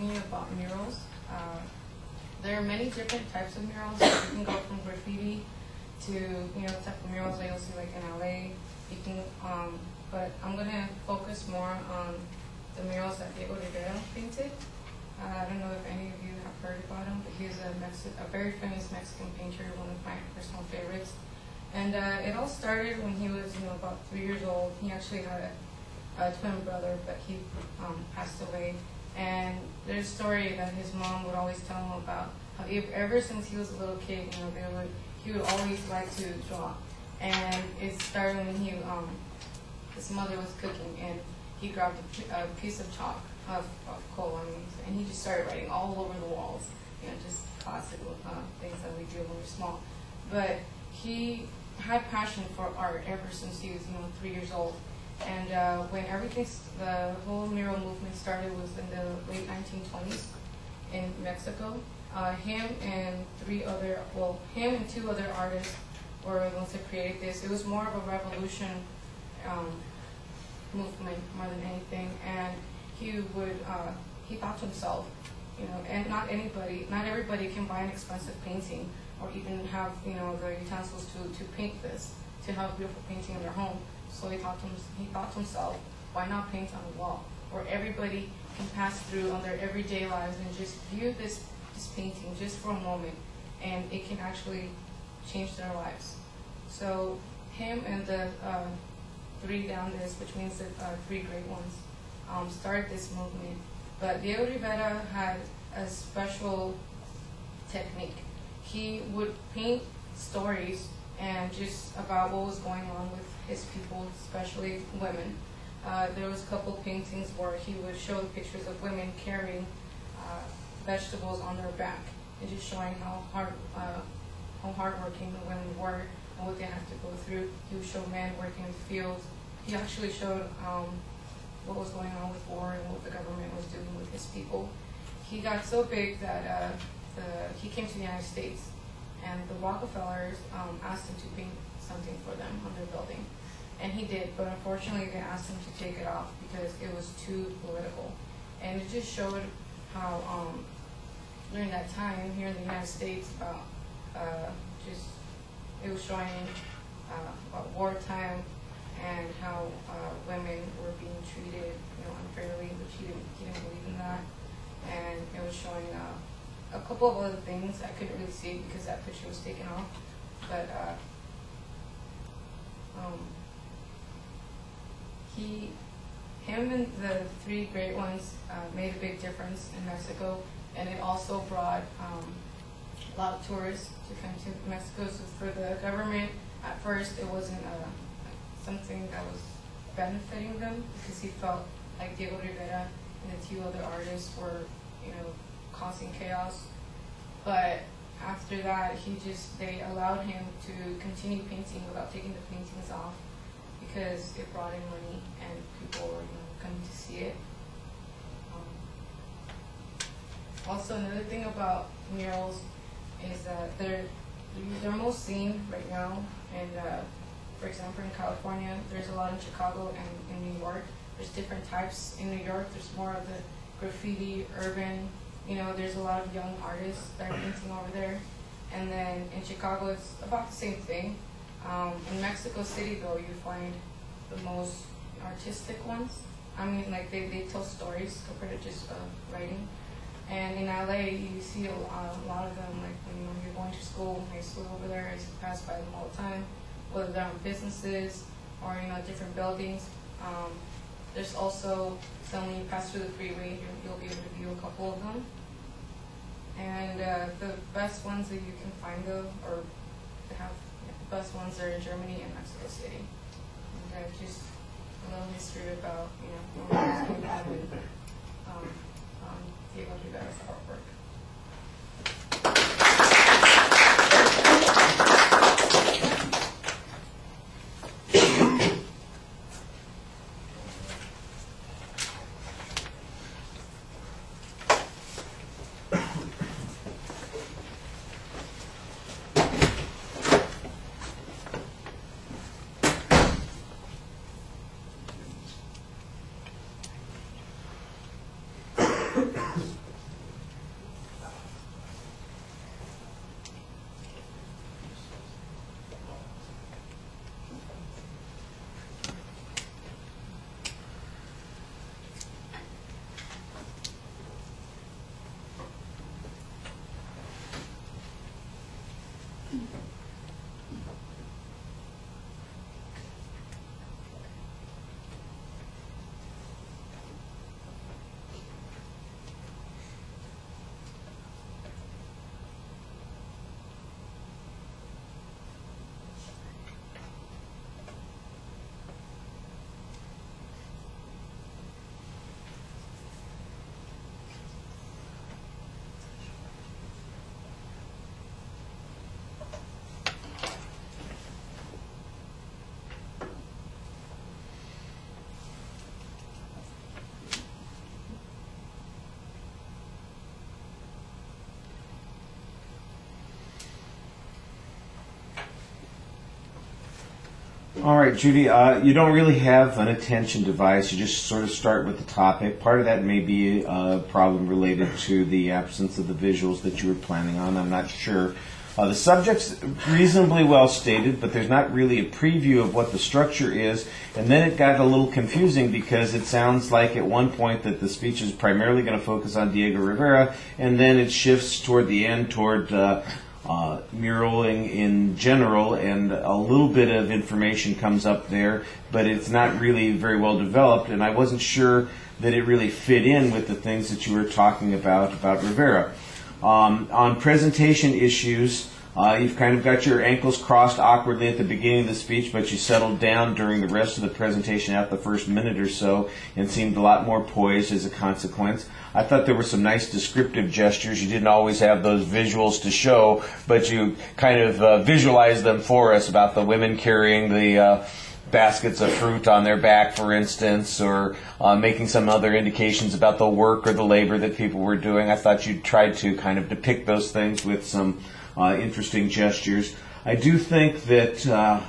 opinion about murals. There are many different types of murals. You can go from graffiti to the type of murals that you'll see like in LA. You can, but I'm gonna focus more on the murals that Diego Rivera painted. I don't know if any of you have heard about him, but he's a very famous Mexican painter, one of my personal favorites. And it all started when he was about 3 years old. He actually had a twin brother, but he passed away. And there's a story that his mom would always tell him about how ever since he was a little kid, he would always like to draw. And it started when his mother was cooking, and he grabbed a piece of chalk, of coal, and he just started writing all over the walls. Just classic things that we do when we're small. But he had passion for art ever since he was 3 years old. And when the whole mural movement started was in the late 1920s in Mexico. Him and two other artists were the ones that created this. It was more of a revolution movement more than anything. And he thought to himself, and not everybody can buy an expensive painting or even have the utensils to paint this, to have a beautiful painting in their home. So he thought to himself, why not paint on a wall where everybody can pass through on their everyday lives and just view this painting just for a moment, and it can actually change their lives. So him and the three down this, which means the three great ones, started this movement. But Diego Rivera had a special technique. He would paint stories and just about what was going on with his people, especially women. There was a couple paintings where he would show the pictures of women carrying vegetables on their back, and just showing how hardworking the women were and what they had to go through. He would show men working in the fields. He actually showed what was going on with war and what the government was doing with his people. He got so big that he came to the United States, and the Rockefellers asked him to paint something for them on their building. And he did, but unfortunately they asked him to take it off because it was too political. And it just showed how during that time here in the United States it was showing about wartime and how women were being treated unfairly, which he didn't believe in that. And it was showing a couple of other things I couldn't really see because that picture was taken off. But him and the three great ones made a big difference in Mexico, and it also brought a lot of tourists to come to Mexico. So for the government, at first it wasn't something that was benefiting them, because he felt like Diego Rivera and the two other artists were, causing chaos. But after that, they allowed him to continue painting without taking the paintings off, because it brought in money and people were coming to see it. Also, another thing about murals is that they're most seen right now, and for example in California, there's a lot in Chicago and in New York. There's different types. In New York, there's more of the graffiti, urban, there's a lot of young artists that are painting over there. And then in Chicago, it's about the same thing. In Mexico City, though, you find the most artistic ones. They tell stories compared to just writing. And in LA, you see a lot of them, like when you're going to school. I used to live over there. I used to pass by them all the time, whether they're on businesses or different buildings. There's also some when you pass through the freeway, you'll be able to view a couple of them. And the best ones that you can find, though, or the best ones are in Germany and Mexico City. And just a little history about Diego Rivera's artwork. All right, Judy, you don't really have an attention device. You just sort of start with the topic. Part of that may be a problem related to the absence of the visuals that you were planning on. I'm not sure. The subject's reasonably well stated, but there's not really a preview of what the structure is. And then it got a little confusing because it sounds like at one point that the speech is primarily going to focus on Diego Rivera, and then it shifts toward the end toward muraling in general, and a little bit of information comes up there, but it's not really very well developed, and I wasn't sure that it really fit in with the things that you were talking about Rivera. On presentation issues, you've kind of got your ankles crossed awkwardly at the beginning of the speech, but you settled down during the rest of the presentation after the first minute or so and seemed a lot more poised as a consequence. I thought there were some nice descriptive gestures. You didn't always have those visuals to show, but you kind of visualized them for us about the women carrying the baskets of fruit on their back, for instance, or making some other indications about the work or the labor that people were doing. I thought you tried to kind of depict those things with some interesting gestures. I do think that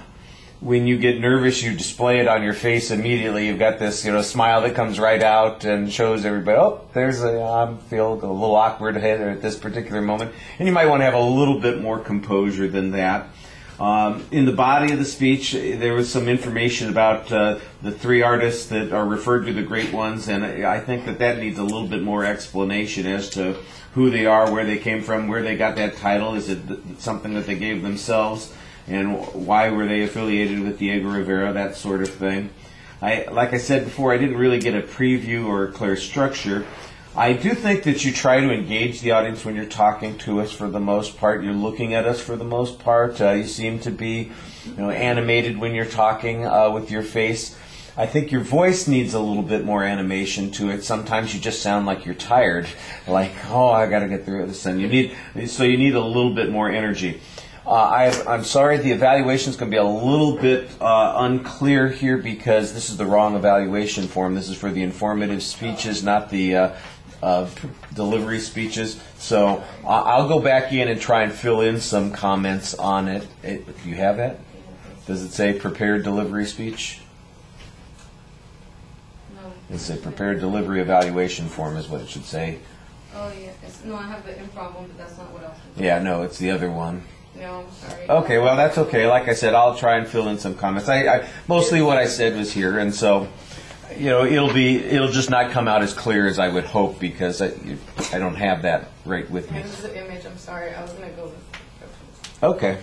when you get nervous, you display it on your face immediately. You've got this, smile that comes right out and shows everybody, oh, I'm feeling a little awkward at this particular moment. And you might want to have a little bit more composure than that. In the body of the speech, there was some information about the three artists that are referred to, the great ones, and I think that needs a little bit more explanation as to who they are, where they came from, where they got that title. Is it something that they gave themselves, and why were they affiliated with Diego Rivera, that sort of thing. Like I said before, I didn't really get a preview or a clear structure. I do think that you try to engage the audience when you're talking to us for the most part. You're looking at us for the most part. You seem to be animated when you're talking with your face. I think your voice needs a little bit more animation to it. Sometimes you just sound like you're tired, like, oh, I got to get through this. And you need a little bit more energy. I'm sorry, the evaluation is going to be a little bit unclear here because this is the wrong evaluation form. This is for the informative speeches, not the delivery speeches. So I'll go back in and try and fill in some comments on it. Do you have that? Does it say prepared delivery speech? No. It's a prepared delivery evaluation form is what it should say. Oh, yeah. No, I have the improv one, but that's not what else. Yeah, no, it's the other one. No, sorry. Okay, well, that's okay. Like I said, I'll try and fill in some comments. Mostly what I said was here, and so it'll just not come out as clear as I would hope because I don't have that right with me. This is the image. I'm sorry. I was going to go with. Okay.